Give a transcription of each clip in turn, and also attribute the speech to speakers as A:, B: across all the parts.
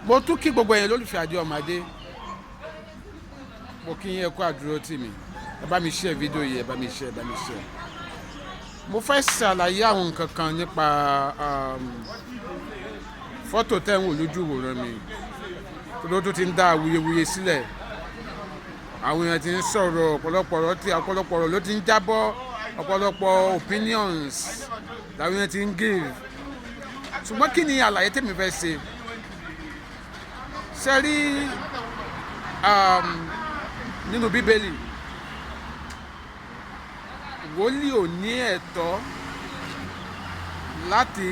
A: mo tún kí gbogbo ẹ̀yin lólùfẹ́ Adé ọmọdé mo kí yín ẹ kú àdúró tì mí ẹ bá mi share fídíò yìí ẹ bá mi share mo fẹ́ ṣàlàyé àwọn nǹkan kan nípa fọ́tò tẹ́ ń wò lójú ìwòran mi tó ti ń dá awuyewuye sílẹ̀ àwọn èèyàn ti ń sọ̀rọ̀ ọ̀pọ̀lọpọ̀ ọ̀rọ̀ ló ti ń jábọ́ ọ̀pọ̀lọpọ̀ opinions làwọn èèyàn ti ń give ṣùgbọ́n kí ni àlàyé tèmi fẹ́ ṣe ṣe rí nínú bíbélì wòlíì ò ní ẹ̀tọ́ láti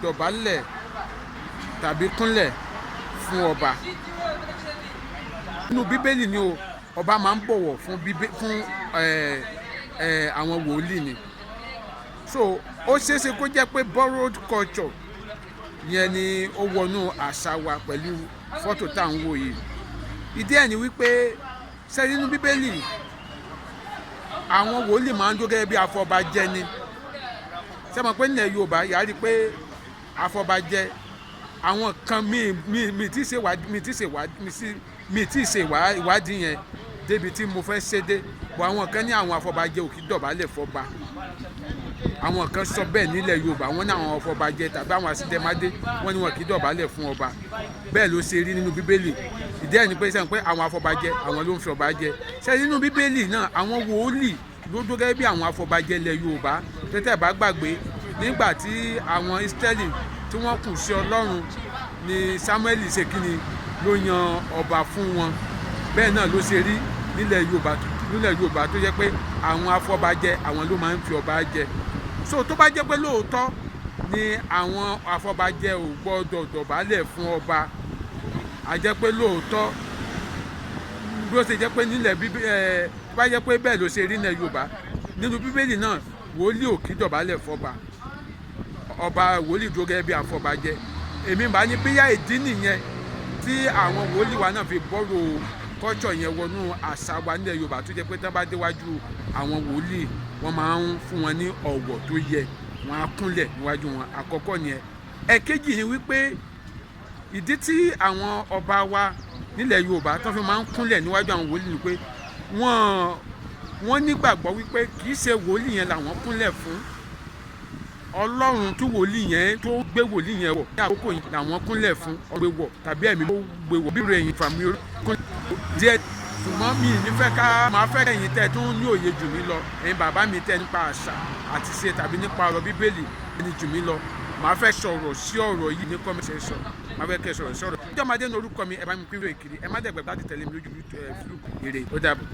A: dọ̀bálẹ̀ tàbí kúnlẹ̀ fún ọba nínú bíbélì ni ọba máa ń bọ̀wọ̀ fún àwọn wòlíì ni so ó ṣeéṣe kó jẹ́ pé borrowed culture yẹn ni ó wọnú àṣà wa pẹ̀lú fọ́tò tá à ń wò yìí ìdí ẹ̀ ni wípé ṣe nínú bíbélì àwọn wòlíì máa ń dó gẹ́gẹ́ bí afọbajẹ ni ṣé mọ̀ pé nílẹ̀ Yorùbá yàrá rí i pé afọbajẹ àwọn kan mi tí ì ṣe ìwádìí yẹn débi tí mo fẹ́ ṣe dé bọ̀ àwọn kan ní àwọn afọbajẹ ò kì í dọ̀bálẹ̀ fọba àwọn kan sọ bẹ́ẹ̀ nílẹ̀ Yorùbá wọ́n ní àwọn afọbajẹ tàbí àwọn àṣìdẹ́mádé wọ́n ní wọn kì í dọ̀bálẹ̀ fún ọba bẹ́ẹ̀ ló ṣe rí nínú bíbélì ìdí ẹ̀ ni pé sẹ́yìn pé àwọn afọbajẹ àwọn ló ń fi ọba jẹ sẹ́yìn nínú bíbélì náà àwọn wòlíì ló dó gẹ́gẹ́ bí àwọn afọbajẹ ilẹ̀ Yorùbá tẹ́tẹ́ bá gbàgbé nígbà tí àwọn Ísírẹ́lì tí wọ́n kù sí Ọlọ́run ni Sámúẹ́lì ṣe kíni ló yan ọba fún wọn bẹ́ẹ̀ náà ló ṣe rí nílẹ̀ Yorùbá tó jẹ́ pé àwọn afọbajẹ àwọn ló máa ń fi ọba jẹ so tó bá jẹ́ pé lóòótọ́ ni àwọn afọbajẹ ò gbọ́dọ̀ dọ̀bálẹ̀ fún ọba a jẹ́ pé lóòótọ́ bí ó ṣe jẹ́ pé nílẹ̀ tó bá jẹ́ pé bẹ́ẹ̀ ló ṣe rí nílẹ̀ Yorùbá nínú bíbélì náà wòlíì ò kì í dọ̀bálẹ̀ fọba ọba wòlíì dúró gẹ́gẹ́ bí afọbajẹ èmi bá ní bíyà ìdí nìyẹn tí àwọn wòlíì wa náà fi bọ́rọ̀ kọ́jọ̀ yẹn wọnú àṣà wa nílẹ̀ Yorùbá tó jẹ́ pé tí wọ́n bá déwájú àwọn wòlíì wọ́n máa ń fún wọn ní ọ̀wọ̀ tó yẹ wọ́n á kúnlẹ̀ níwájú wọn àkọ́kọ́ nìyẹn ẹ̀kejì ni wípé ìdí tí àwọn ọba wa nílẹ̀ Yorùbá tó fi máa ń kúnlẹ̀ níwájú àwọn wòlíì ni pé wọ́n nígbàgbọ́ wípé kì í ṣe wòlíì yẹn làwọn kúnlẹ̀ fún Ọlọ́run tí wòlíì yẹn tó gbé wòlíì yẹn wọ̀ ní àkókò yìí làwọn kúnlẹ̀ fún ọgbẹ́ wọ̀ tàbí ẹ̀mí tó gbé wọ̀ bí rẹ̀ yìí fàmí kúnlẹ̀ díẹ̀ ṣùgbọ́n mi nífẹ̀ẹ́ ká máa fẹ́ ẹ̀yin tẹ́ tó ní òye jù mí lọ ẹ̀yin bàbá mi tẹ́ nípa àṣà àti ṣe tàbí nípa ọ̀rọ̀ bíbélì ẹni jù mí lọ màá fẹ́ sọ̀rọ̀ sí ọ̀rọ̀ yìí ní comment section màá fẹ́ kẹ́ sọ̀rọ̀ sí ọ̀rọ̀. Ọjọ́ Ọmọdé ní orúkọ mi ẹ bá mi pín ìròyìn kiri ẹ má dẹ̀gbẹ́ láti tẹ̀lé mi lójú Facebook ire ó dàbọ̀.